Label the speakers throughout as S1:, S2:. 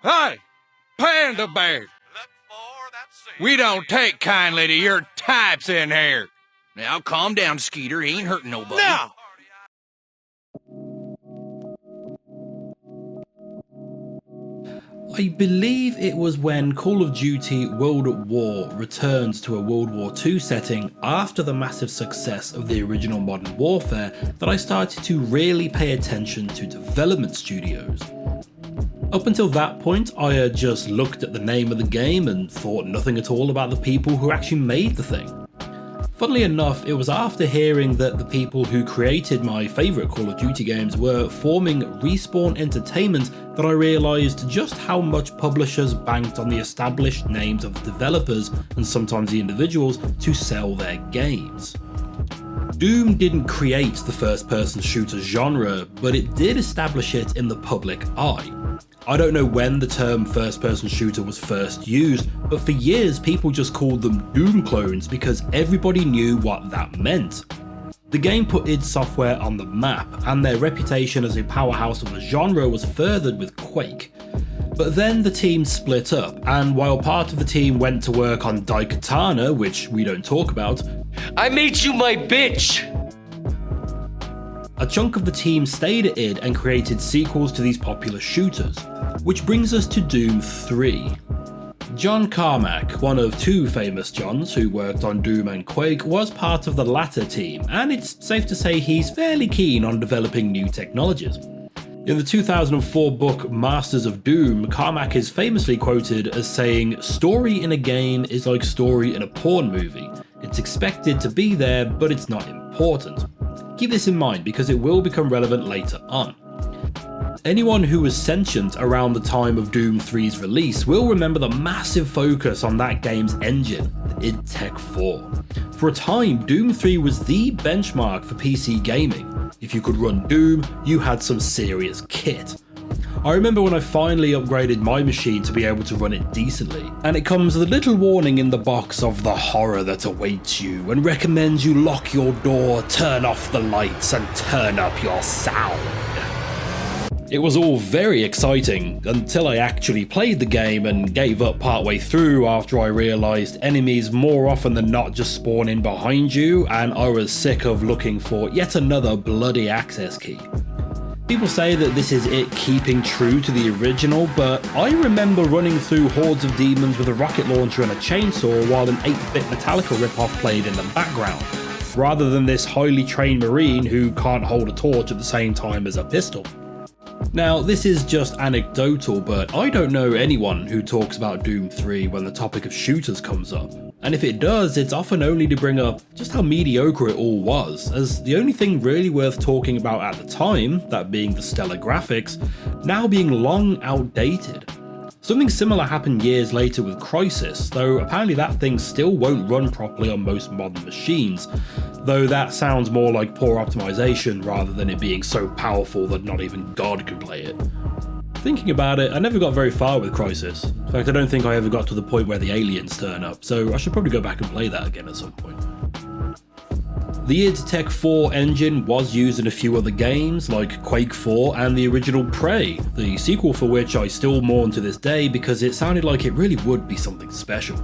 S1: Hey, Panda Bear. We don't take kindly to your types in here.
S2: Now, calm down, Skeeter. He ain't hurting nobody.
S1: Now!
S3: I believe it was when Call of Duty World at War returned to a World War II setting after the massive success of the original Modern Warfare that I started to really pay attention to development studios. Up until that point, I had just looked at the name of the game and thought nothing at all about the people who actually made the thing. Funnily enough, it was after hearing that the people who created my favourite Call of Duty games were forming Respawn Entertainment that I realised just how much publishers banked on the established names of the developers and sometimes the individuals to sell their games. Doom didn't create the first-person shooter genre, but it did establish it in the public eye. I don't know when the term first-person shooter was first used, but for years people just called them Doom clones because everybody knew what that meant. The game put id Software on the map, and their reputation as a powerhouse of the genre was furthered with Quake. But then the team split up, and while part of the team went to work on Daikatana, which we don't talk about,
S4: I made you my bitch!
S3: a chunk of the team stayed at id and created sequels to these popular shooters, which brings us to Doom 3. John Carmack, one of two famous Johns who worked on Doom and Quake, was part of the latter team, and it's safe to say he's fairly keen on developing new technologies. In the 2004 book Masters of Doom, Carmack is famously quoted as saying, "Story in a game is like story in a porn movie. It's expected to be there, but it's not important." Keep this in mind because it will become relevant later on. Anyone who was sentient around the time of Doom 3's release will remember the massive focus on that game's engine, the id Tech 4. For a time, Doom 3 was the benchmark for PC gaming. If you could run Doom, you had some serious kit. I remember when I finally upgraded my machine to be able to run it decently, and it comes with a little warning in the box of the horror that awaits you and recommends you lock your door, turn off the lights and turn up your sound. It was all very exciting until I actually played the game and gave up partway through after I realised enemies more often than not just spawn in behind you, and I was sick of looking for yet another bloody access key. People say that this is it keeping true to the original, but I remember running through hordes of demons with a rocket launcher and a chainsaw while an 8-bit Metallica ripoff played in the background, rather than this highly trained marine who can't hold a torch at the same time as a pistol. Now, this is just anecdotal, but I don't know anyone who talks about Doom 3 when the topic of shooters comes up. And if it does, it's often only to bring up just how mediocre it all was, as the only thing really worth talking about at the time, that being the stellar graphics, now being long outdated. Something similar happened years later with Crysis, though apparently that thing still won't run properly on most modern machines, though that sounds more like poor optimization rather than it being so powerful that not even God could play it. Thinking about it, I never got very far with Crysis. In fact, I don't think I ever got to the point where the aliens turn up, so I should probably go back and play that again at some point. The id Tech 4 engine was used in a few other games, like Quake 4 and the original Prey, the sequel for which I still mourn to this day because it sounded like it really would be something special.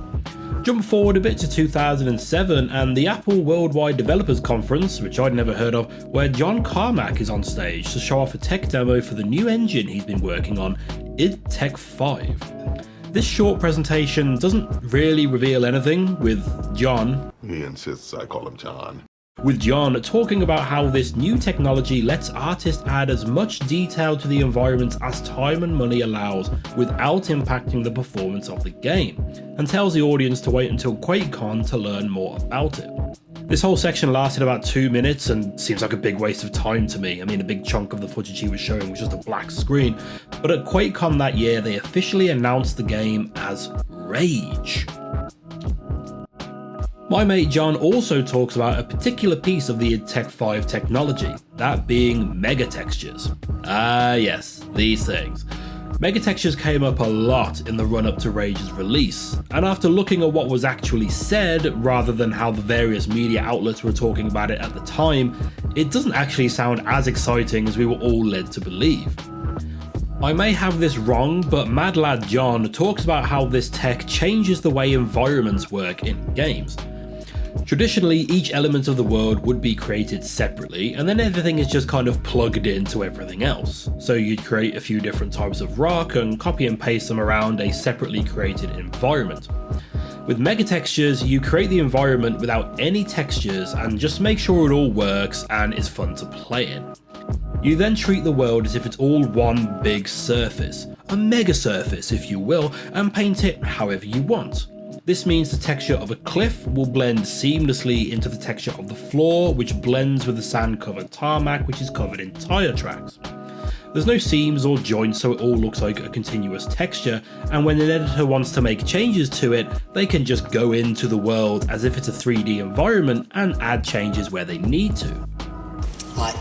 S3: Jump forward a bit to 2007 and the Apple Worldwide Developers Conference, which I'd never heard of, where John Carmack is on stage to show off a tech demo for the new engine he's been working on, id Tech 5. This short presentation doesn't really reveal anything, with John,
S5: he insists I call him John,
S3: talking about how this new technology lets artists add as much detail to the environment as time and money allows without impacting the performance of the game, and tells the audience to wait until QuakeCon to learn more about it. This whole section lasted about 2 minutes and seems like a big waste of time to me. I mean, a big chunk of the footage he was showing was just a black screen, but at QuakeCon that year they officially announced the game as Rage. My mate John also talks about a particular piece of the id Tech 5 technology, that being Megatextures. Ah yes, these things. Megatextures came up a lot in the run-up to Rage's release, and after looking at what was actually said, rather than how the various media outlets were talking about it at the time, it doesn't actually sound as exciting as we were all led to believe. I may have this wrong, but Mad Lad John talks about how this tech changes the way environments work in games. Traditionally, each element of the world would be created separately, and then everything is just kind of plugged into everything else. So you'd create a few different types of rock and copy and paste them around a separately created environment. With Megatextures, you create the environment without any textures and just make sure it all works and is fun to play in. You then treat the world as if it's all one big surface, a mega surface if you will, and paint it however you want. This means the texture of a cliff will blend seamlessly into the texture of the floor, which blends with the sand-covered tarmac, which is covered in tire tracks. There's no seams or joints, so it all looks like a continuous texture, and when an editor wants to make changes to it, they can just go into the world as if it's a 3D environment and add changes where they need to.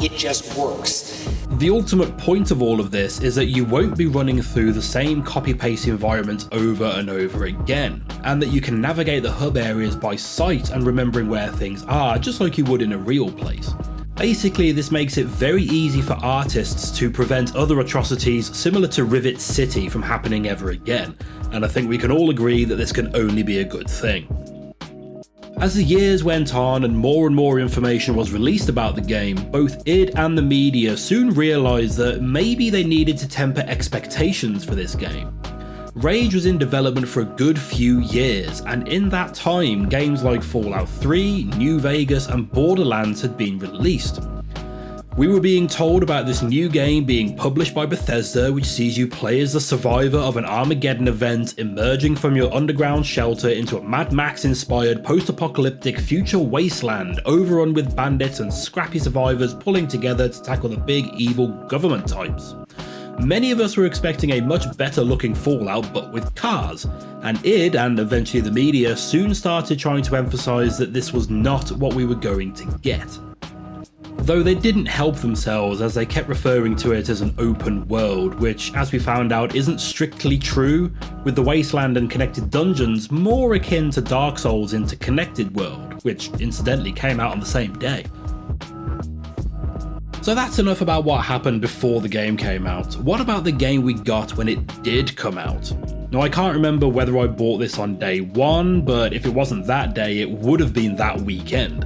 S6: It just works.
S3: The ultimate point of all of this is that you won't be running through the same copy-paste environment over and over again, and that you can navigate the hub areas by sight and remembering where things are, just like you would in a real place. Basically, this makes it very easy for artists to prevent other atrocities similar to Rivet City from happening ever again, and I think we can all agree that this can only be a good thing. As the years went on and more information was released about the game, both id and the media soon realised that maybe they needed to temper expectations for this game. Rage was in development for a good few years, and in that time, games like Fallout 3, New Vegas and Borderlands had been released. We were being told about this new game being published by Bethesda, which sees you play as the survivor of an Armageddon event, emerging from your underground shelter into a Mad Max inspired post-apocalyptic future wasteland overrun with bandits and scrappy survivors pulling together to tackle the big evil government types. Many of us were expecting a much better looking Fallout but with cars, and id and eventually the media soon started trying to emphasise that this was not what we were going to get. Though they didn't help themselves as they kept referring to it as an open world, which as we found out isn't strictly true, with the wasteland and connected dungeons more akin to Dark Souls' Interconnected World, which incidentally came out on the same day. So that's enough about what happened before the game came out. What about the game we got when it did come out? Now I can't remember whether I bought this on day one, but if it wasn't that day it would have been that weekend.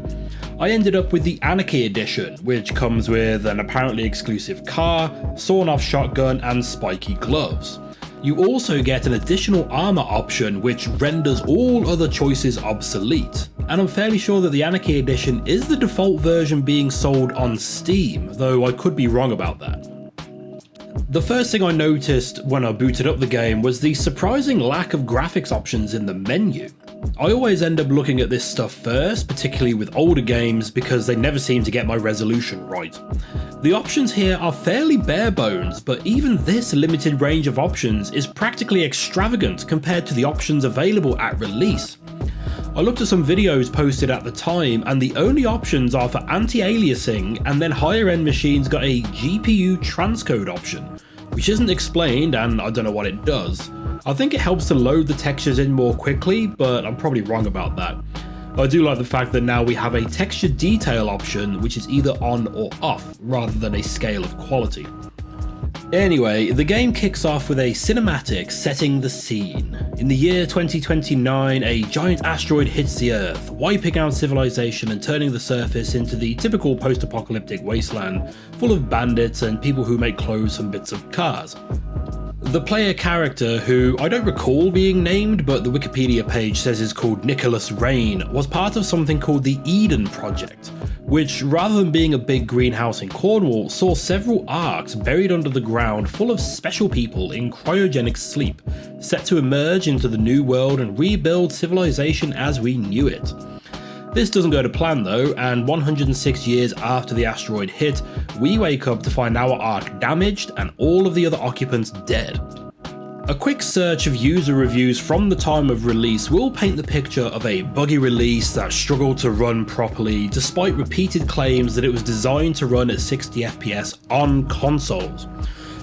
S3: I ended up with the Anarchy Edition, which comes with an apparently exclusive car, sawn-off shotgun and spiky gloves. You also get an additional armor option which renders all other choices obsolete, and I'm fairly sure that the Anarchy Edition is the default version being sold on Steam, though I could be wrong about that. The first thing I noticed when I booted up the game was the surprising lack of graphics options in the menu. I always end up looking at this stuff first, particularly with older games, because they never seem to get my resolution right. The options here are fairly bare bones, but even this limited range of options is practically extravagant compared to the options available at release. I looked at some videos posted at the time, and the only options are for anti-aliasing, and then higher end machines got a GPU transcode option, which isn't explained and I don't know what it does. I think it helps to load the textures in more quickly, but I'm probably wrong about that. I do like the fact that now we have a texture detail option which is either on or off, rather than a scale of quality. Anyway, the game kicks off with a cinematic setting the scene. In the year 2029, a giant asteroid hits the Earth, wiping out civilization and turning the surface into the typical post-apocalyptic wasteland, full of bandits and people who make clothes from bits of cars. The player character, who I don't recall being named, but the Wikipedia page says is called Nicholas Rain, was part of something called the Eden Project, which rather than being a big greenhouse in Cornwall, saw several arks buried under the ground full of special people in cryogenic sleep, set to emerge into the new world and rebuild civilization as we knew it. This doesn't go to plan though, and 106 years after the asteroid hit, we wake up to find our ark damaged and all of the other occupants dead. A quick search of user reviews from the time of release will paint the picture of a buggy release that struggled to run properly despite repeated claims that it was designed to run at 60 FPS on consoles.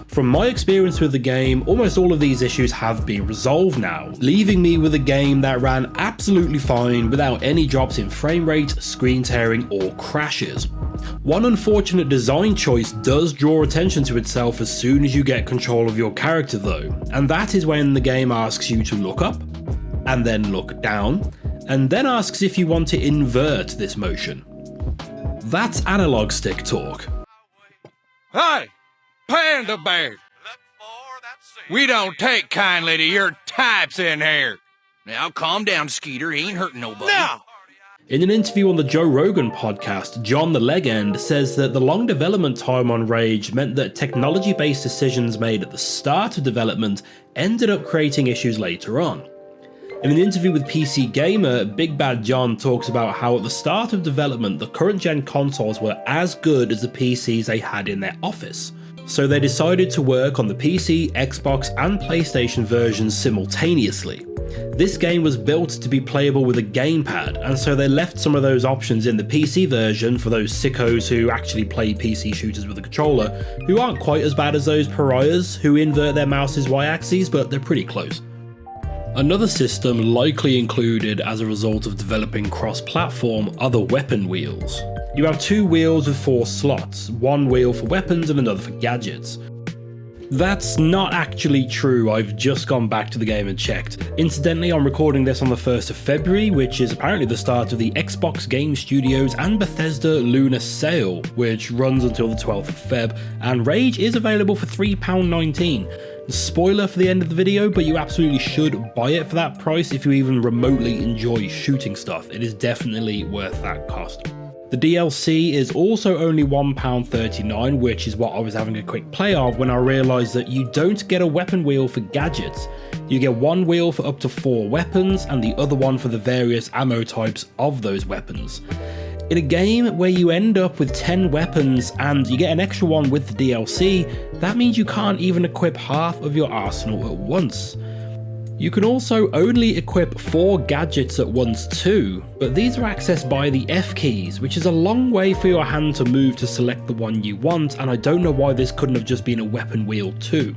S3: From my experience with the game, almost all of these issues have been resolved now, leaving me with a game that ran absolutely fine without any drops in frame rate, screen tearing, or crashes. One unfortunate design choice does draw attention to itself as soon as you get control of your character though, and that is when the game asks you to look up, and then look down, and then asks if you want to invert this motion. That's analog stick talk.
S1: Hey, Panda Bear! We don't take kindly to your types in here.
S2: Now calm down, Skeeter. He ain't hurting nobody.
S1: Now!
S3: In an interview on the Joe Rogan podcast, John the Legend says that the long development time on Rage meant that technology-based decisions made at the start of development ended up creating issues later on. In an interview with PC Gamer, Big Bad John talks about how at the start of development, the current gen consoles were as good as the PCs they had in their office. So they decided to work on the PC, Xbox, and PlayStation versions simultaneously. This game was built to be playable with a gamepad, and so they left some of those options in the PC version for those sickos who actually play PC shooters with a controller, who aren't quite as bad as those pariahs who invert their mouse's Y-axes, but they're pretty close. Another system likely included as a result of developing cross-platform are the weapon wheels. You have 2 wheels with 4 slots, one wheel for weapons and another for gadgets. That's not actually true, I've just gone back to the game and checked. Incidentally, I'm recording this on the 1st of February, which is apparently the start of the Xbox Game Studios and Bethesda Lunar Sale, which runs until the 12th of Feb, and Rage is available for £3.19. Spoiler for the end of the video, but you absolutely should buy it for that price if you even remotely enjoy shooting stuff. It is definitely worth that cost. The DLC is also only £1.39, which is what I was having a quick play of when I realised that you don't get a weapon wheel for gadgets. You get one wheel for up to 4 weapons and the other one for the various ammo types of those weapons. In a game where you end up with 10 weapons and you get an extra one with the DLC, that means you can't even equip half of your arsenal at once. You can also only equip 4 gadgets at once too, but these are accessed by the F keys, which is a long way for your hand to move to select the one you want, and I don't know why this couldn't have just been a weapon wheel too.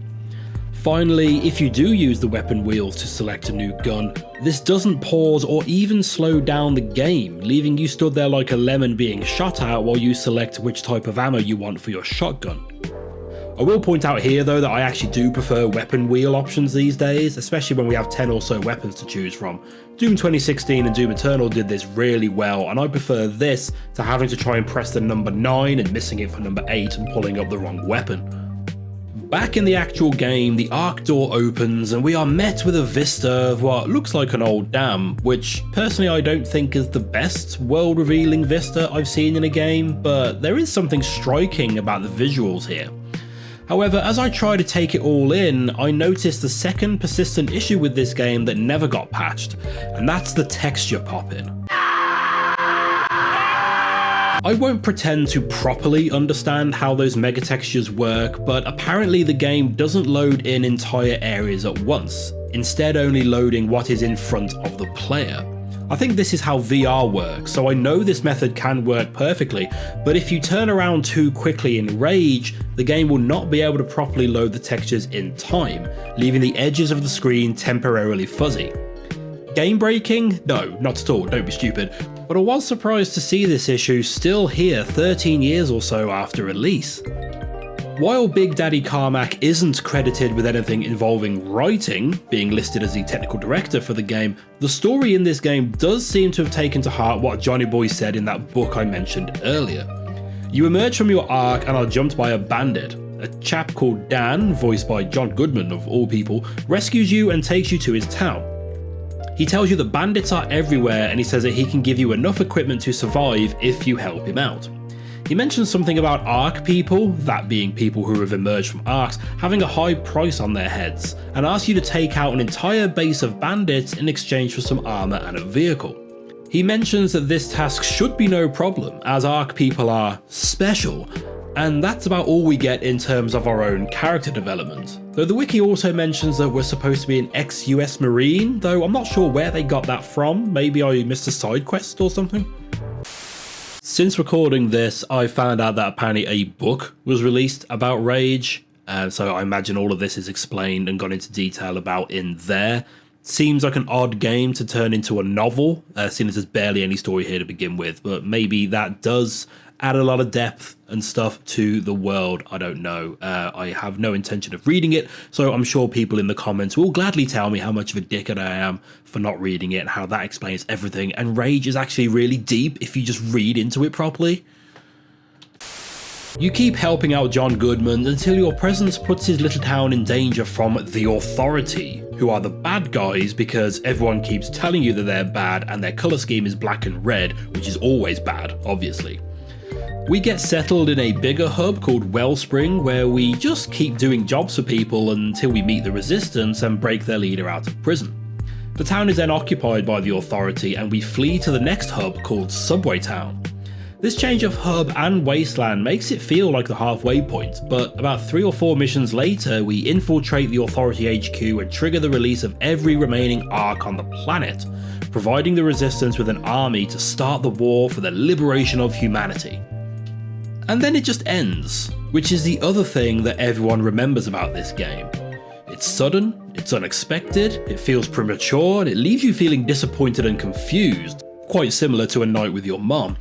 S3: Finally, if you do use the weapon wheels to select a new gun, this doesn't pause or even slow down the game, leaving you stood there like a lemon being shot at while you select which type of ammo you want for your shotgun. I will point out here though that I actually do prefer weapon wheel options these days, especially when we have 10 or so weapons to choose from. Doom 2016 and Doom Eternal did this really well, and I prefer this to having to try and press the number 9 and missing it for number 8 and pulling up the wrong weapon. Back in the actual game, the Ark door opens and we are met with a vista of what looks like an old dam, which personally I don't think is the best world-revealing vista I've seen in a game, but there is something striking about the visuals here. However, as I try to take it all in, I noticed the second persistent issue with this game that never got patched, and that's the texture popping. I won't pretend to properly understand how those megatextures work, but apparently the game doesn't load in entire areas at once, instead only loading what is in front of the player. I think this is how VR works, so I know this method can work perfectly, but if you turn around too quickly in Rage, the game will not be able to properly load the textures in time, leaving the edges of the screen temporarily fuzzy. Game breaking? No, not at all, don't be stupid. But I was surprised to see this issue still here 13 years or so after release. While Big Daddy Carmack isn't credited with anything involving writing, being listed as the technical director for the game, the story in this game does seem to have taken to heart what Johnny Boy said in that book I mentioned earlier. You emerge from your arc and are jumped by a bandit. A chap called Dan, voiced by John Goodman of all people, rescues you and takes you to his town. He tells you that bandits are everywhere and he says that he can give you enough equipment to survive if you help him out. He mentions something about Ark people, that being people who have emerged from Arks, having a high price on their heads, and asks you to take out an entire base of bandits in exchange for some armour and a vehicle. He mentions that this task should be no problem, as Ark people are special, and that's about all we get in terms of our own character development. Though the wiki also mentions that we're supposed to be an ex-US Marine, though I'm not sure where they got that from, maybe I missed a side quest or something. Since recording this, I found out that apparently a book was released about Rage, So I imagine all of this is explained and gone into detail about in there. Seems like an odd game to turn into a novel, seeing as there's barely any story here to begin with, but maybe that does add a lot of depth and stuff to the world. I don't know. I have no intention of reading it, so I'm sure people in the comments will gladly tell me how much of a dickhead I am for not reading it and how that explains everything. And Rage is actually really deep if you just read into it properly. You keep helping out John Goodman until your presence puts his little town in danger from the Authority, who are the bad guys because everyone keeps telling you that they're bad and their colour scheme is black and red, which is always bad, obviously. We get settled in a bigger hub called Wellspring, where we just keep doing jobs for people until we meet the Resistance and break their leader out of prison. The town is then occupied by the Authority and we flee to the next hub called Subway Town. This change of hub and wasteland makes it feel like the halfway point, but about 3 or 4 missions later we infiltrate the Authority HQ and trigger the release of every remaining Ark on the planet, providing the Resistance with an army to start the war for the liberation of humanity. And then it just ends, which is the other thing that everyone remembers about this game. It's sudden, it's unexpected, it feels premature, and it leaves you feeling disappointed and confused, quite similar to A Night with Your Mom.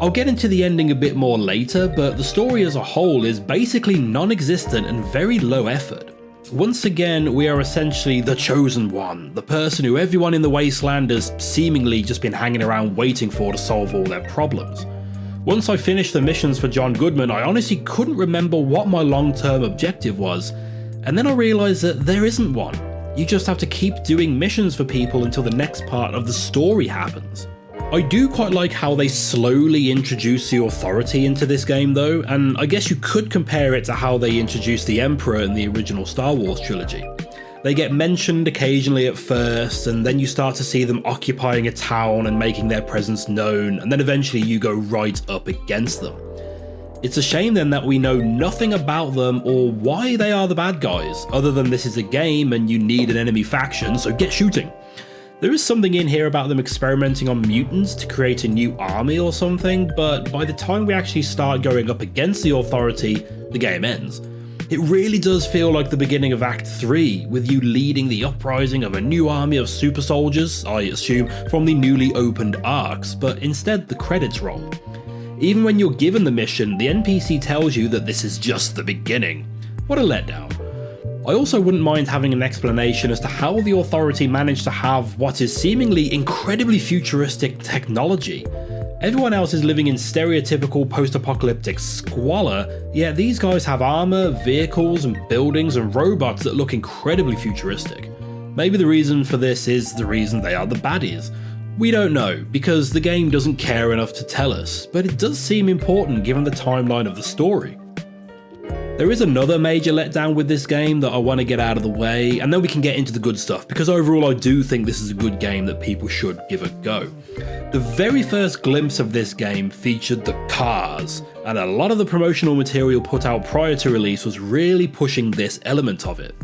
S3: I'll get into the ending a bit more later, but the story as a whole is basically non-existent and very low effort. Once again, we are essentially the chosen one, the person who everyone in the wasteland has seemingly just been hanging around waiting for to solve all their problems. Once I finished the missions for John Goodman, I honestly couldn't remember what my long-term objective was, and then I realised that there isn't one. You just have to keep doing missions for people until the next part of the story happens. I do quite like how they slowly introduce the Authority into this game though, and I guess you could compare it to how they introduced the Emperor in the original Star Wars trilogy. They get mentioned occasionally at first, and then you start to see them occupying a town and making their presence known, and then eventually you go right up against them. It's a shame then that we know nothing about them or why they are the bad guys, other than this is a game and you need an enemy faction, so get shooting. There is something in here about them experimenting on mutants to create a new army or something, but by the time we actually start going up against the Authority, the game ends. It really does feel like the beginning of Act 3, with you leading the uprising of a new army of super soldiers, I assume, from the newly opened arcs, but instead the credits roll. Even when you're given the mission, the NPC tells you that this is just the beginning. What a letdown. I also wouldn't mind having an explanation as to how the Authority managed to have what is seemingly incredibly futuristic technology. Everyone else is living in stereotypical post-apocalyptic squalor, yet these guys have armor, vehicles, and buildings and robots that look incredibly futuristic. Maybe the reason for this is the reason they are the baddies. We don't know, because the game doesn't care enough to tell us, but it does seem important given the timeline of the story. There is another major letdown with this game that I want to get out of the way, and then we can get into the good stuff, because overall I do think this is a good game that people should give a go. The very first glimpse of this game featured the cars, and a lot of the promotional material put out prior to release was really pushing this element of it.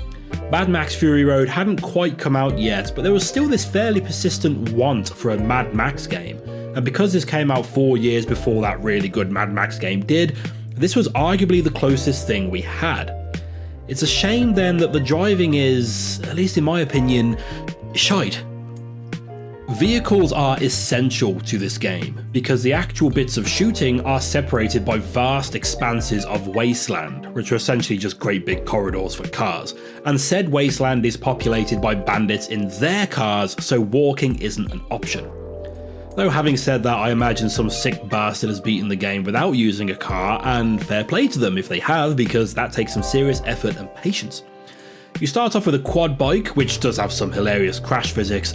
S3: Mad Max Fury Road hadn't quite come out yet, but there was still this fairly persistent want for a Mad Max game, and because this came out 4 years before that really good Mad Max game did, this was arguably the closest thing we had. It's a shame then that the driving is, at least in my opinion, shite. Vehicles are essential to this game, because the actual bits of shooting are separated by vast expanses of wasteland, which are essentially just great big corridors for cars, and said wasteland is populated by bandits in their cars, so walking isn't an option. Though having said that, I imagine some sick bastard has beaten the game without using a car, and fair play to them if they have, because that takes some serious effort and patience. You start off with a quad bike, which does have some hilarious crash physics,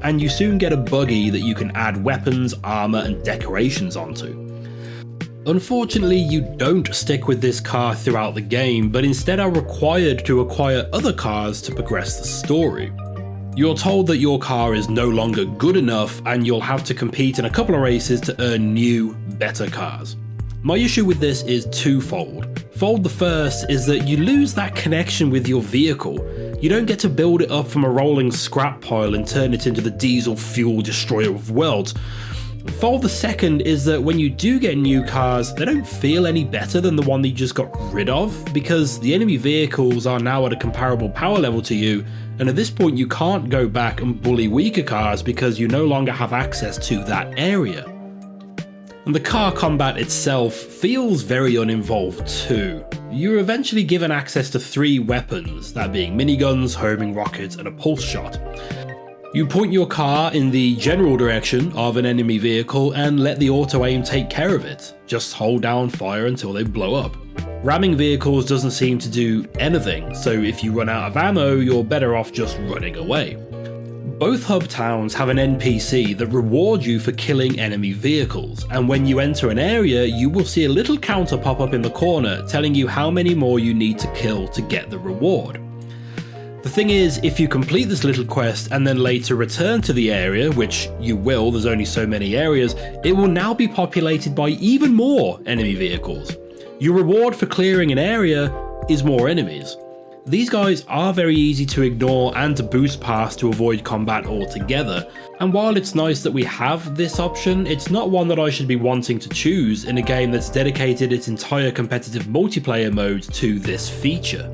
S3: and you soon get a buggy that you can add weapons, armor, and decorations onto. Unfortunately, you don't stick with this car throughout the game, but instead are required to acquire other cars to progress the story. You're told that your car is no longer good enough and you'll have to compete in a couple of races to earn new, better cars. My issue with this is twofold. The first is that you lose that connection with your vehicle. You don't get to build it up from a rolling scrap pile and turn it into the diesel fuel destroyer of worlds. Fault the second is that when you do get new cars, they don't feel any better than the one that you just got rid of, because the enemy vehicles are now at a comparable power level to you, and at this point you can't go back and bully weaker cars because you no longer have access to that area. And the car combat itself feels very uninvolved too. You're eventually given access to 3 weapons, that being miniguns, homing rockets, and a pulse shot. You point your car in the general direction of an enemy vehicle and let the auto-aim take care of it. Just hold down fire until they blow up. Ramming vehicles doesn't seem to do anything, so if you run out of ammo, you're better off just running away. Both hub towns have an NPC that rewards you for killing enemy vehicles, and when you enter an area, you will see a little counter pop up in the corner telling you how many more you need to kill to get the reward. The thing is, if you complete this little quest and then later return to the area, which you will, there's only so many areas, it will now be populated by even more enemy vehicles. Your reward for clearing an area is more enemies. These guys are very easy to ignore and to boost past to avoid combat altogether, and while it's nice that we have this option, it's not one that I should be wanting to choose in a game that's dedicated its entire competitive multiplayer mode to this feature.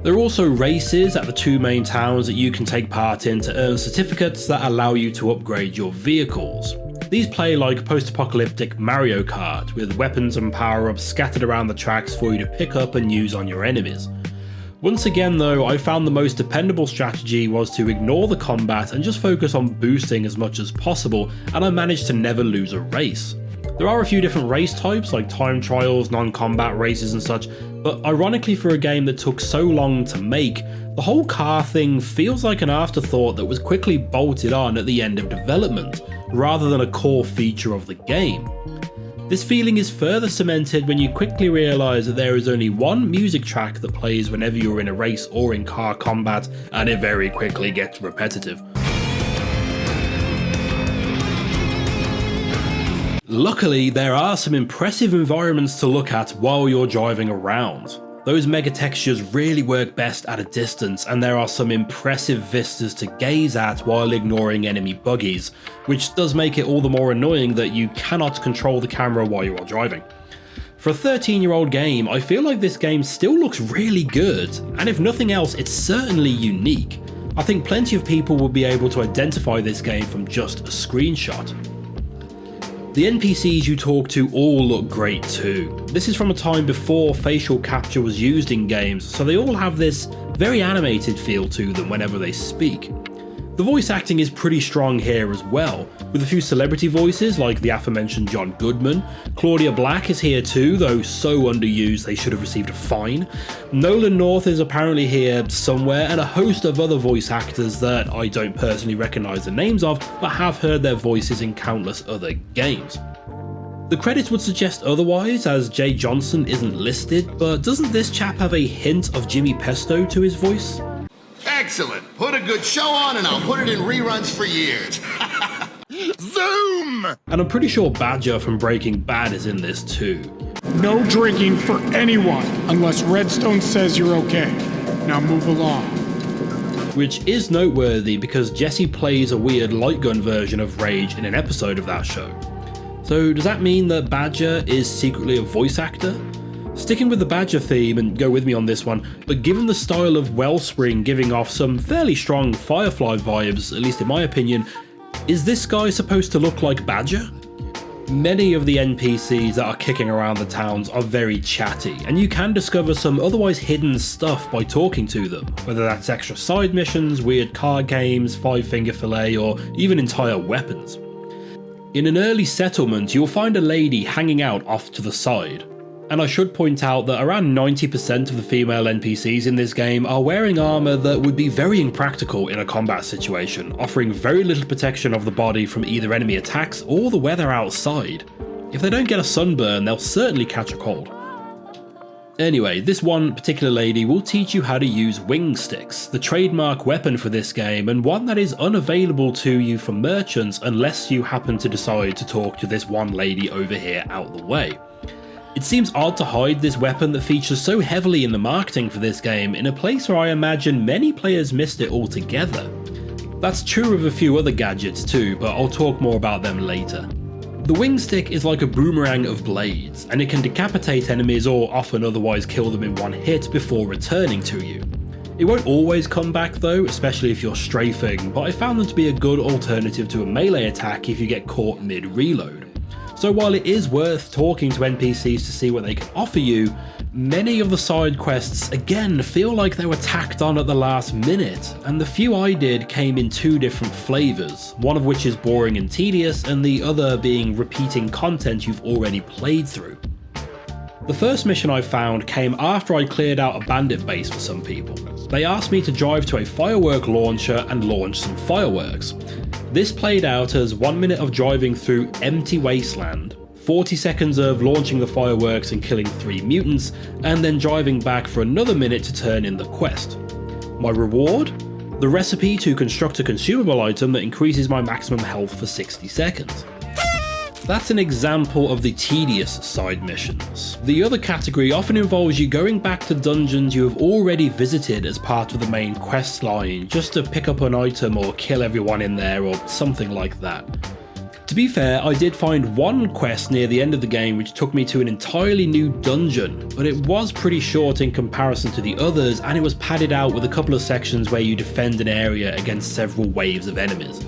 S3: There are also races at the 2 main towns that you can take part in to earn certificates that allow you to upgrade your vehicles. These play like post-apocalyptic Mario Kart, with weapons and power-ups scattered around the tracks for you to pick up and use on your enemies. Once again though, I found the most dependable strategy was to ignore the combat and just focus on boosting as much as possible, and I managed to never lose a race. There are a few different race types like time trials, non-combat races and such, but ironically for a game that took so long to make, the whole car thing feels like an afterthought that was quickly bolted on at the end of development, rather than a core feature of the game. This feeling is further cemented when you quickly realise that there is only one music track that plays whenever you're in a race or in car combat, and it very quickly gets repetitive. Luckily, there are some impressive environments to look at while you're driving around. Those megatextures really work best at a distance, and there are some impressive vistas to gaze at while ignoring enemy buggies, which does make it all the more annoying that you cannot control the camera while you are driving. For a 13-year-old game, I feel like this game still looks really good, and if nothing else, it's certainly unique. I think plenty of people will be able to identify this game from just a screenshot. The NPCs you talk to all look great too. This is from a time before facial capture was used in games, so they all have this very animated feel to them whenever they speak. The voice acting is pretty strong here as well, with a few celebrity voices like the aforementioned John Goodman. Claudia Black is here too, though so underused they should have received a fine. Nolan North is apparently here somewhere, and a host of other voice actors that I don't personally recognise the names of, but have heard their voices in countless other games. The credits would suggest otherwise, as Jay Johnson isn't listed, but doesn't this chap have a hint of Jimmy Pesto to his voice?
S7: Excellent. Put a good show on and I'll put it in reruns for years. Zoom!
S3: And I'm pretty sure Badger from Breaking Bad is in this too.
S8: No drinking for anyone unless Redstone says you're okay. Now move along.
S3: Which is noteworthy because Jesse plays a weird light gun version of Rage in an episode of that show. So does that mean that Badger is secretly a voice actor? Sticking with the Badger theme, and go with me on this one, but given the style of Wellspring giving off some fairly strong Firefly vibes, at least in my opinion, is this guy supposed to look like Badger? Many of the NPCs that are kicking around the towns are very chatty, and you can discover some otherwise hidden stuff by talking to them, whether that's extra side missions, weird card games, 5-finger fillet, or even entire weapons. In an early settlement, you'll find a lady hanging out off to the side. And I should point out that around 90% of the female NPCs in this game are wearing armour that would be very impractical in a combat situation, offering very little protection of the body from either enemy attacks or the weather outside. If they don't get a sunburn, they'll certainly catch a cold. Anyway, this one particular lady will teach you how to use wing sticks, the trademark weapon for this game, and one that is unavailable to you from merchants unless you happen to decide to talk to this one lady over here out the way. It seems odd to hide this weapon that features so heavily in the marketing for this game in a place where I imagine many players missed it altogether. That's true of a few other gadgets too, but I'll talk more about them later. The wing stick is like a boomerang of blades, and it can decapitate enemies or often otherwise kill them in one hit before returning to you. It won't always come back though, especially if you're strafing, but I found them to be a good alternative to a melee attack if you get caught mid-reload. So while it is worth talking to NPCs to see what they can offer you, many of the side quests again feel like they were tacked on at the last minute, and the few I did came in two different flavours, one of which is boring and tedious and the other being repeating content you've already played through. The first mission I found came after I cleared out a bandit base for some people. They asked me to drive to a firework launcher and launch some fireworks. This played out as 1 minute of driving through empty wasteland, 40 seconds of launching the fireworks and killing 3 mutants, and then driving back for another minute to turn in the quest. My reward? The recipe to construct a consumable item that increases my maximum health for 60 seconds. That's an example of the tedious side missions. The other category often involves you going back to dungeons you have already visited as part of the main quest line, just to pick up an item or kill everyone in there or something like that. To be fair, I did find one quest near the end of the game which took me to an entirely new dungeon, but it was pretty short in comparison to the others, and it was padded out with a couple of sections where you defend an area against several waves of enemies.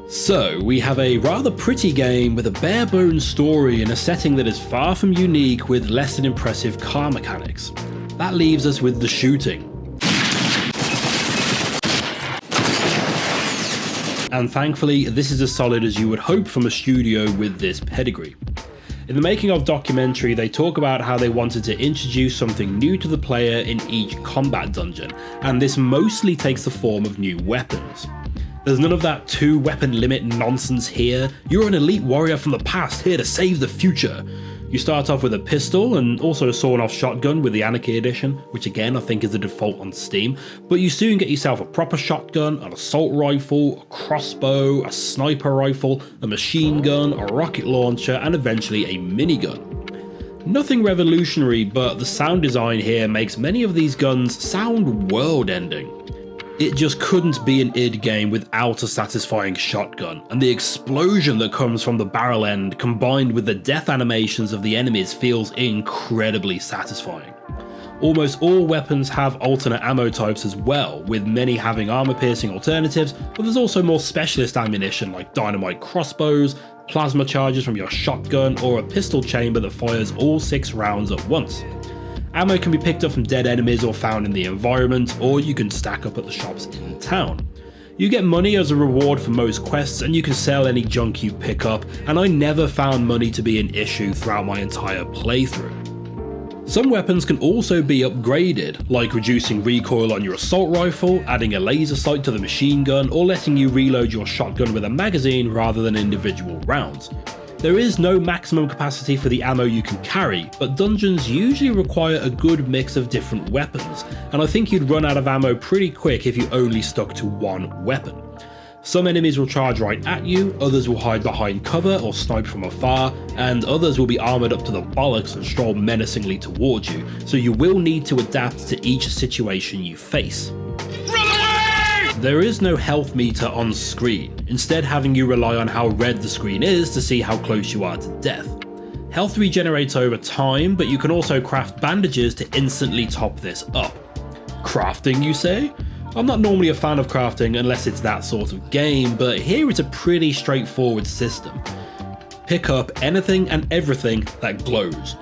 S3: So, we have a rather pretty game with a bare bones story in a setting that is far from unique with less than impressive car mechanics. That leaves us with the shooting. And thankfully, this is as solid as you would hope from a studio with this pedigree. In the making of documentary, they talk about how they wanted to introduce something new to the player in each combat dungeon, and this mostly takes the form of new weapons. There's none of that 2-weapon limit nonsense here. You're an elite warrior from the past, here to save the future. You start off with a pistol and also a sawn-off shotgun with the Anarchy Edition, which again I think is the default on Steam, but you soon get yourself a proper shotgun, an assault rifle, a crossbow, a sniper rifle, a machine gun, a rocket launcher, and eventually a minigun. Nothing revolutionary, but the sound design here makes many of these guns sound world-ending. It just couldn't be an id game without a satisfying shotgun, and the explosion that comes from the barrel end combined with the death animations of the enemies feels incredibly satisfying. Almost all weapons have alternate ammo types as well, with many having armor-piercing alternatives, but there's also more specialist ammunition like dynamite crossbows, plasma charges from your shotgun, or a pistol chamber that fires all 6 rounds at once. Ammo can be picked up from dead enemies or found in the environment, or you can stack up at the shops in town. You get money as a reward for most quests, and you can sell any junk you pick up, and I never found money to be an issue throughout my entire playthrough. Some weapons can also be upgraded, like reducing recoil on your assault rifle, adding a laser sight to the machine gun, or letting you reload your shotgun with a magazine rather than individual rounds. There is no maximum capacity for the ammo you can carry, but dungeons usually require a good mix of different weapons, and I think you'd run out of ammo pretty quick if you only stuck to one weapon. Some enemies will charge right at you, others will hide behind cover or snipe from afar, and others will be armoured up to the bollocks and stroll menacingly towards you, so you will need to adapt to each situation you face. There is no health meter on screen, instead having you rely on how red the screen is to see how close you are to death. Health regenerates over time, but you can also craft bandages to instantly top this up. Crafting, you say? I'm not normally a fan of crafting unless it's that sort of game, but here it's a pretty straightforward system. Pick up anything and everything that glows.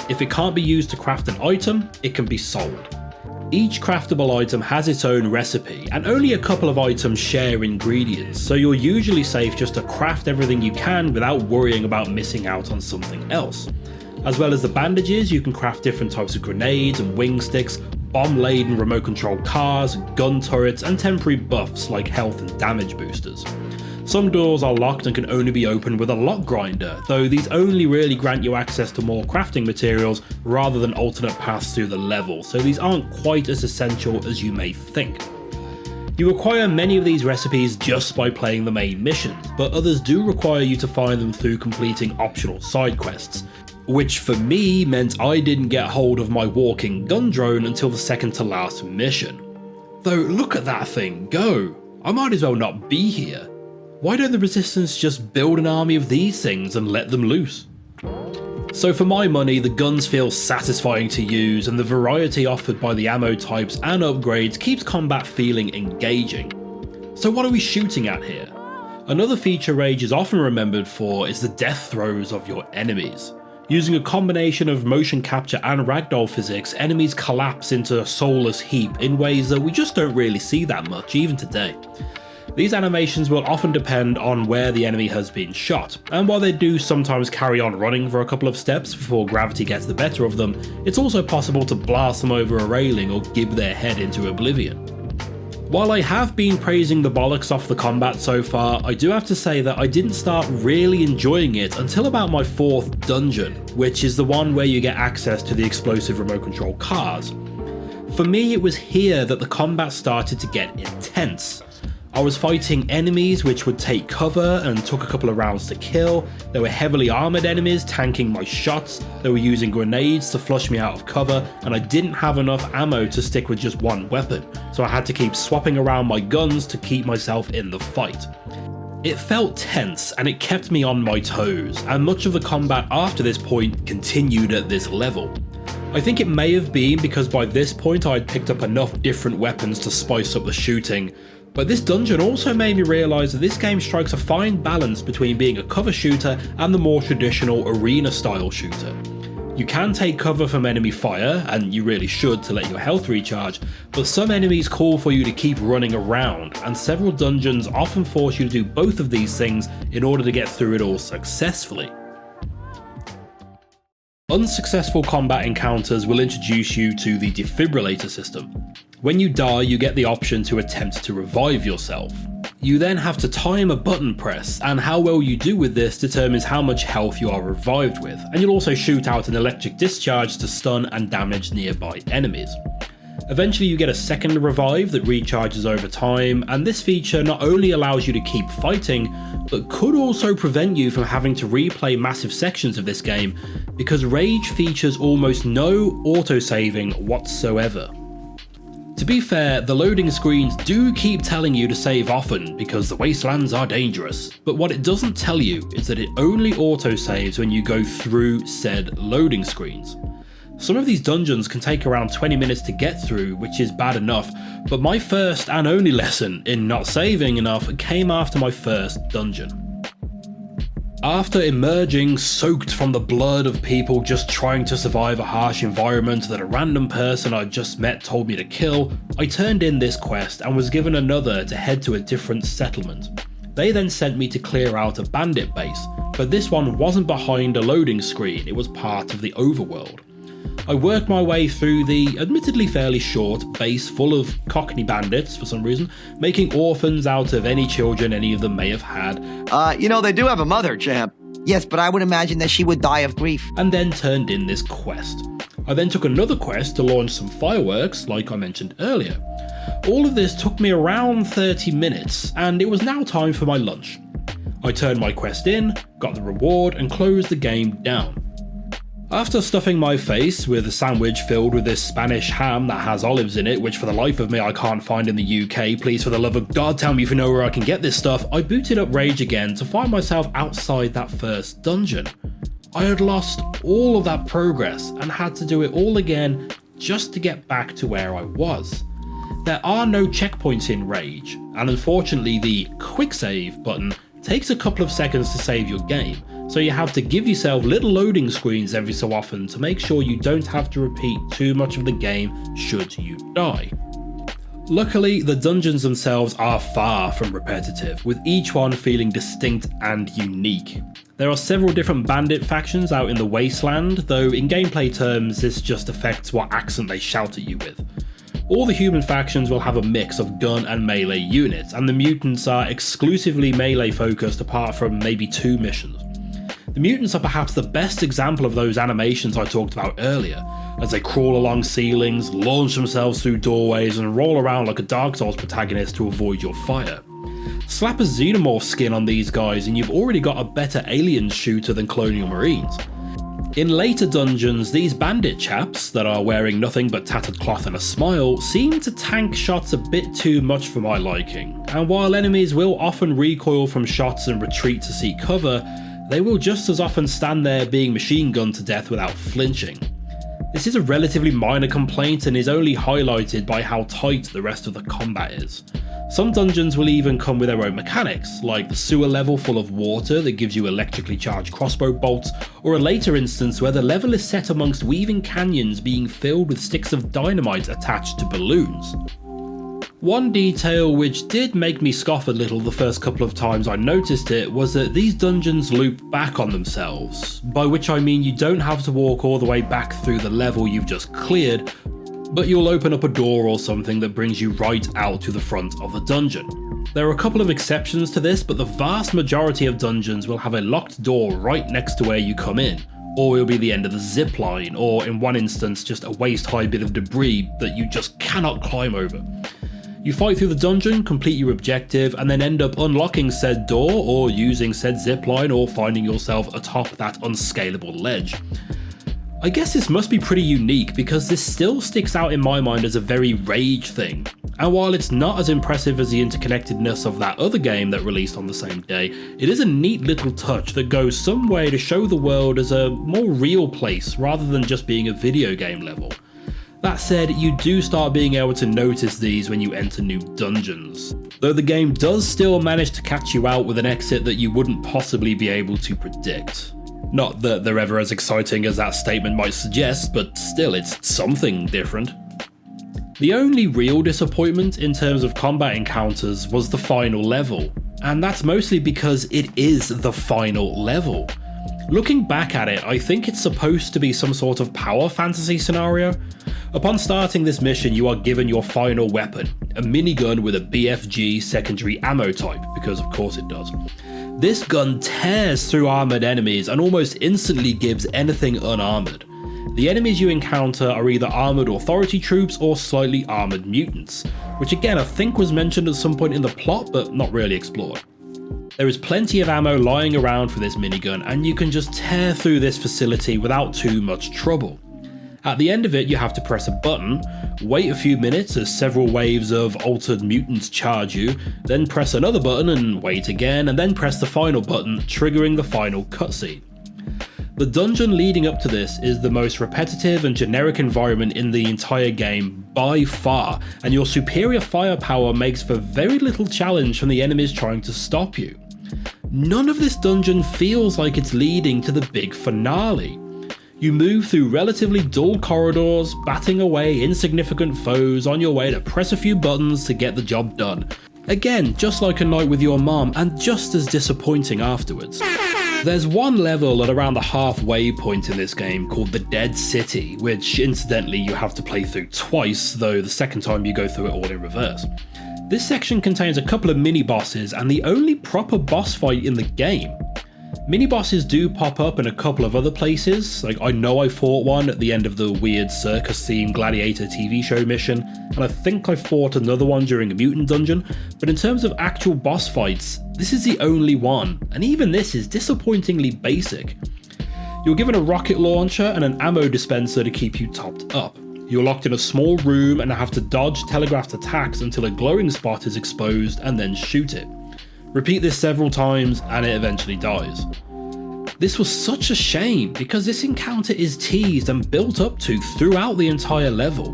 S3: If it can't be used to craft an item, it can be sold. Each craftable item has its own recipe, and only a couple of items share ingredients, so you're usually safe just to craft everything you can without worrying about missing out on something else. As well as the bandages, you can craft different types of grenades and wing sticks, bomb-laden remote-controlled cars, gun turrets, and temporary buffs like health and damage boosters. Some doors are locked and can only be opened with a lock grinder, though these only really grant you access to more crafting materials rather than alternate paths through the level, so these aren't quite as essential as you may think. You acquire many of these recipes just by playing the main missions, but others do require you to find them through completing optional side quests, which for me meant I didn't get hold of my walking gun drone until the second to last mission. Though look at that thing go, I might as well not be here. Why don't the Resistance just build an army of these things and let them loose? So for my money, the guns feel satisfying to use, and the variety offered by the ammo types and upgrades keeps combat feeling engaging. So what are we shooting at here? Another feature Rage is often remembered for is the death throes of your enemies. Using a combination of motion capture and ragdoll physics, enemies collapse into a soulless heap in ways that we just don't really see that much, even today. These animations will often depend on where the enemy has been shot, and while they do sometimes carry on running for a couple of steps before gravity gets the better of them, it's also possible to blast them over a railing or gib their head into oblivion. While I have been praising the bollocks off the combat so far, I do have to say that I didn't start really enjoying it until about my 4th dungeon, which is the one where you get access to the explosive remote control cars. For me, it was here that the combat started to get intense. I was fighting enemies which would take cover and took a couple of rounds to kill. There were heavily armoured enemies tanking my shots, they were using grenades to flush me out of cover, and I didn't have enough ammo to stick with just one weapon, so I had to keep swapping around my guns to keep myself in the fight. It felt tense and it kept me on my toes, and much of the combat after this point continued at this level. I think it may have been because by this point I had picked up enough different weapons to spice up the shooting, but this dungeon also made me realise that this game strikes a fine balance between being a cover shooter and the more traditional arena style shooter. You can take cover from enemy fire, and you really should to let your health recharge, but some enemies call for you to keep running around, and several dungeons often force you to do both of these things in order to get through it all successfully. Unsuccessful combat encounters will introduce you to the defibrillator system. When you die, you get the option to attempt to revive yourself. You then have to time a button press, and how well you do with this determines how much health you are revived with, and you'll also shoot out an electric discharge to stun and damage nearby enemies. Eventually you get a second revive that recharges over time, and this feature not only allows you to keep fighting, but could also prevent you from having to replay massive sections of this game, because Rage features almost no autosaving whatsoever. To be fair, the loading screens do keep telling you to save often because the wastelands are dangerous, but what it doesn't tell you is that it only autosaves when you go through said loading screens. Some of these dungeons can take around 20 minutes to get through, which is bad enough, but my first and only lesson in not saving enough came after my first dungeon. After emerging soaked from the blood of people just trying to survive a harsh environment that a random person I'd just met told me to kill, I turned in this quest and was given another to head to a different settlement. They then sent me to clear out a bandit base, but this one wasn't behind a loading screen, it was part of the overworld. I worked my way through the admittedly fairly short base full of Cockney bandits for some reason, making orphans out of any children any of them may have had.
S9: You know, they do have a mother, champ.
S10: Yes, but I would imagine that she would die of grief.
S3: And then turned in this quest. I then took another quest to launch some fireworks, like I mentioned earlier. All of this took me around 30 minutes, and it was now time for my lunch. I turned my quest in, got the reward, and closed the game down. After stuffing my face with a sandwich filled with this Spanish ham that has olives in it, which for the life of me I can't find in the UK, please for the love of God tell me if you know where I can get this stuff, I booted up Rage again to find myself outside that first dungeon. I had lost all of that progress and had to do it all again just to get back to where I was. There are no checkpoints in Rage, and unfortunately the quick save button takes a couple of seconds to save your game, so you have to give yourself little loading screens every so often to make sure you don't have to repeat too much of the game should you die. Luckily, the dungeons themselves are far from repetitive, with each one feeling distinct and unique. There are several different bandit factions out in the wasteland, though in gameplay terms this just affects what accent they shout at you with. All the human factions will have a mix of gun and melee units, and the mutants are exclusively melee focused apart from maybe 2 missions. The mutants are perhaps the best example of those animations I talked about earlier, as they crawl along ceilings, launch themselves through doorways, and roll around like a Dark Souls protagonist to avoid your fire. Slap a xenomorph skin on these guys and you've already got a better alien shooter than Colonial Marines. In later dungeons, these bandit chaps, that are wearing nothing but tattered cloth and a smile, seem to tank shots a bit too much for my liking, and while enemies will often recoil from shots and retreat to seek cover, they will just as often stand there being machine gunned to death without flinching. This is a relatively minor complaint and is only highlighted by how tight the rest of the combat is. Some dungeons will even come with their own mechanics, like the sewer level full of water that gives you electrically charged crossbow bolts, or a later instance where the level is set amongst weaving canyons being filled with sticks of dynamite attached to balloons. One detail which did make me scoff a little the first couple of times I noticed it was that these dungeons loop back on themselves, by which I mean you don't have to walk all the way back through the level you've just cleared, but you'll open up a door or something that brings you right out to the front of the dungeon. There are a couple of exceptions to this, but the vast majority of dungeons will have a locked door right next to where you come in, or it'll be the end of the zip line, or in one instance just a waist-high bit of debris that you just cannot climb over. You fight through the dungeon, complete your objective, and then end up unlocking said door, or using said zipline, or finding yourself atop that unscalable ledge. I guess this must be pretty unique because this still sticks out in my mind as a very Rage thing, and while it's not as impressive as the interconnectedness of that other game that released on the same day, it is a neat little touch that goes some way to show the world as a more real place rather than just being a video game level. That said, you do start being able to notice these when you enter new dungeons, though the game does still manage to catch you out with an exit that you wouldn't possibly be able to predict. Not that they're ever as exciting as that statement might suggest, but still it's something different. The only real disappointment in terms of combat encounters was the final level, and that's mostly because it is the final level. Looking back at it, I think it's supposed to be some sort of power fantasy scenario. Upon starting this mission, you are given your final weapon, a minigun with a BFG secondary ammo type, because of course it does. This gun tears through armoured enemies and almost instantly gives anything unarmoured. The enemies you encounter are either armoured authority troops or slightly armoured mutants, which again I think was mentioned at some point in the plot but not really explored. There is plenty of ammo lying around for this minigun and you can just tear through this facility without too much trouble. At the end of it you have to press a button, wait a few minutes as several waves of altered mutants charge you, then press another button and wait again, and then press the final button, triggering the final cutscene. The dungeon leading up to this is the most repetitive and generic environment in the entire game by far, and your superior firepower makes for very little challenge from the enemies trying to stop you. None of this dungeon feels like it's leading to the big finale. You move through relatively dull corridors, batting away insignificant foes on your way to press a few buttons to get the job done. Again, just like a night with your mom, and just as disappointing afterwards. There's one level at around the halfway point in this game called the Dead City, which incidentally you have to play through twice, though the second time you go through it all in reverse. This section contains a couple of mini-bosses and the only proper boss fight in the game. Mini-bosses do pop up in a couple of other places, like I know I fought one at the end of the weird circus-themed Gladiator TV show mission, and I think I fought another one during a mutant dungeon, but in terms of actual boss fights, this is the only one, and even this is disappointingly basic. You're given a rocket launcher and an ammo dispenser to keep you topped up. You're locked in a small room and have to dodge telegraphed attacks until a glowing spot is exposed and then shoot it. Repeat this several times and it eventually dies. This was such a shame because this encounter is teased and built up to throughout the entire level.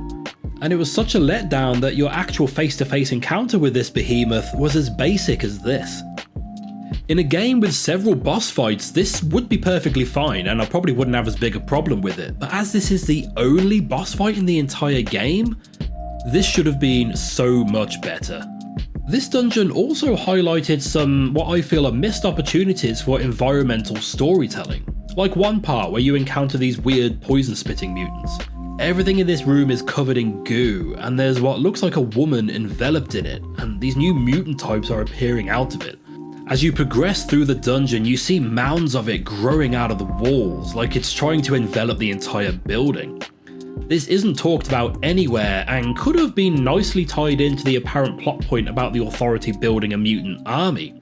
S3: And it was such a letdown that your actual face-to-face encounter with this behemoth was as basic as this. In a game with several boss fights, this would be perfectly fine and I probably wouldn't have as big a problem with it, but as this is the only boss fight in the entire game, this should have been so much better. This dungeon also highlighted some what I feel are missed opportunities for environmental storytelling, like one part where you encounter these weird poison-spitting mutants. Everything in this room is covered in goo, and there's what looks like a woman enveloped in it, and these new mutant types are appearing out of it. As you progress through the dungeon, you see mounds of it growing out of the walls, like it's trying to envelop the entire building. This isn't talked about anywhere and could have been nicely tied into the apparent plot point about the Authority building a mutant army.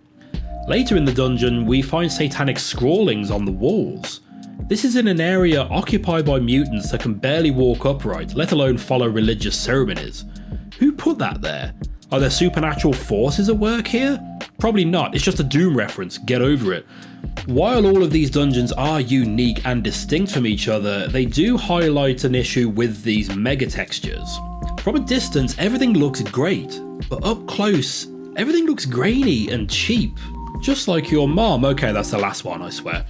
S3: Later in the dungeon, we find satanic scrawlings on the walls. This is in an area occupied by mutants that can barely walk upright, let alone follow religious ceremonies. Who put that there? Are there supernatural forces at work here? Probably not, it's just a Doom reference, get over it. While all of these dungeons are unique and distinct from each other, they do highlight an issue with these megatextures. From a distance, everything looks great, but up close, everything looks grainy and cheap. Just like your mom. Okay, that's the last one, I swear.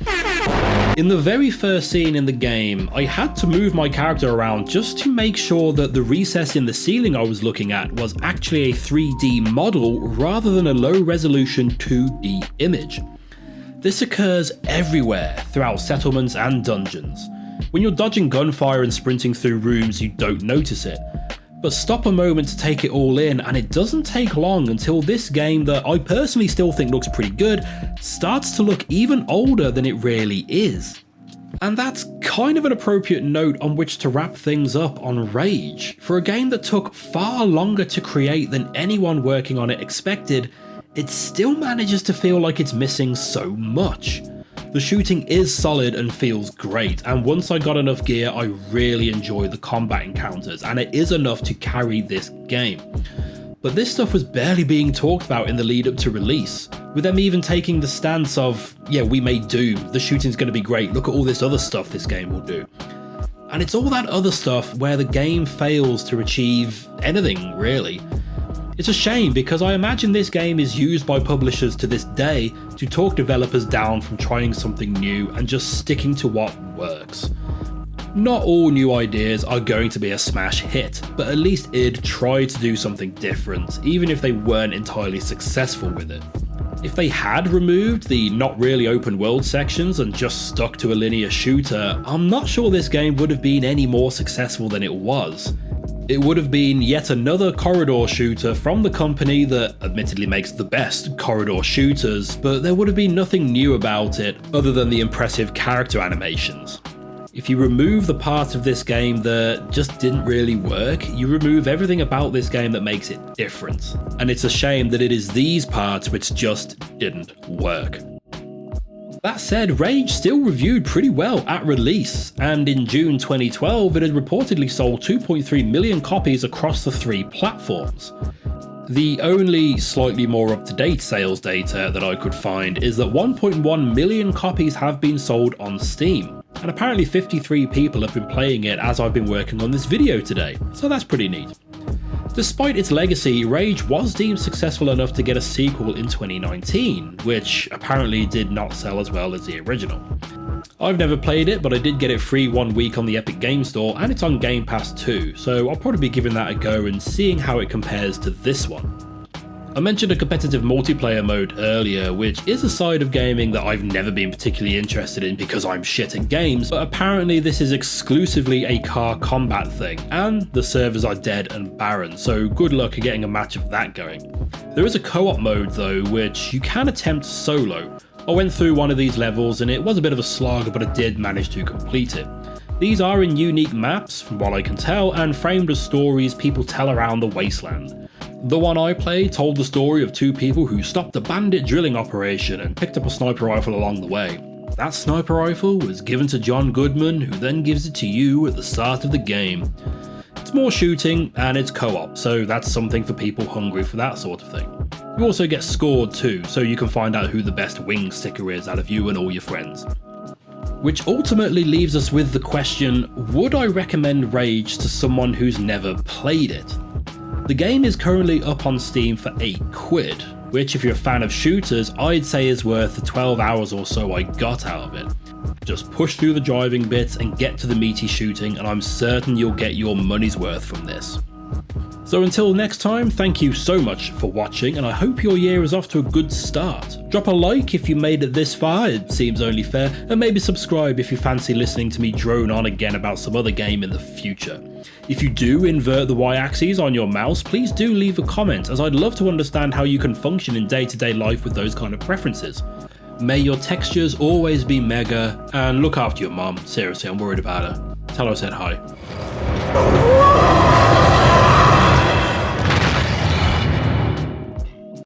S3: In the very first scene in the game, I had to move my character around just to make sure that the recess in the ceiling I was looking at was actually a 3D model rather than a low-resolution 2D image. This occurs everywhere throughout settlements and dungeons. When you're dodging gunfire and sprinting through rooms, you don't notice it. But stop a moment to take it all in, and it doesn't take long until this game that I personally still think looks pretty good starts to look even older than it really is. And that's kind of an appropriate note on which to wrap things up on Rage. For a game that took far longer to create than anyone working on it expected, it still manages to feel like it's missing so much. The shooting is solid and feels great, and once I got enough gear, I really enjoy the combat encounters, and it is enough to carry this game. But this stuff was barely being talked about in the lead up to release, with them even taking the stance of, yeah, we made Doom, the shooting's going to be great, look at all this other stuff this game will do. And it's all that other stuff where the game fails to achieve anything, really. It's a shame because I imagine this game is used by publishers to this day to talk developers down from trying something new and just sticking to what works. Not all new ideas are going to be a smash hit, but at least id tried to do something different, even if they weren't entirely successful with it. If they had removed the not really open world sections and just stuck to a linear shooter, I'm not sure this game would have been any more successful than it was. It would have been yet another corridor shooter from the company that admittedly makes the best corridor shooters, but there would have been nothing new about it other than the impressive character animations. If you remove the parts of this game that just didn't really work, you remove everything about this game that makes it different. And it's a shame that it is these parts which just didn't work. That said, Rage still reviewed pretty well at release, and in June 2012 it had reportedly sold 2.3 million copies across the 3 platforms. The only slightly more up-to-date sales data that I could find is that 1.1 million copies have been sold on Steam, and apparently 53 people have been playing it as I've been working on this video today, so that's pretty neat. Despite its legacy, Rage was deemed successful enough to get a sequel in 2019, which apparently did not sell as well as the original. I've never played it, but I did get it free 1 week on the Epic Game Store, and it's on Game Pass too, so I'll probably be giving that a go and seeing how it compares to this one. I mentioned a competitive multiplayer mode earlier, which is a side of gaming that I've never been particularly interested in because I'm shit at games, but apparently this is exclusively a car combat thing, and the servers are dead and barren, so good luck at getting a match of that going. There is a co-op mode though, which you can attempt solo. I went through one of these levels and it was a bit of a slog, but I did manage to complete it. These are in unique maps, from what I can tell, and framed as stories people tell around the wasteland. The one I played told the story of 2 people who stopped a bandit drilling operation and picked up a sniper rifle along the way. That sniper rifle was given to John Goodman, who then gives it to you at the start of the game. It's more shooting and it's co-op, so that's something for people hungry for that sort of thing. You also get scored too, so you can find out who the best wing sticker is out of you and all your friends. Which ultimately leaves us with the question, would I recommend Rage to someone who's never played it? The game is currently up on Steam for £8, which if you're a fan of shooters, I'd say is worth the 12 hours or so I got out of it. Just push through the driving bits and get to the meaty shooting, and I'm certain you'll get your money's worth from this. So until next time, thank you so much for watching, and I hope your year is off to a good start. Drop a like if you made it this far, it seems only fair, and maybe subscribe if you fancy listening to me drone on again about some other game in the future. If you do invert the y-axis on your mouse, please do leave a comment, as I'd love to understand how you can function in day-to-day life with those kind of preferences. May your textures always be mega, and look after your mom. Seriously, I'm worried about her. Tell her I said hi.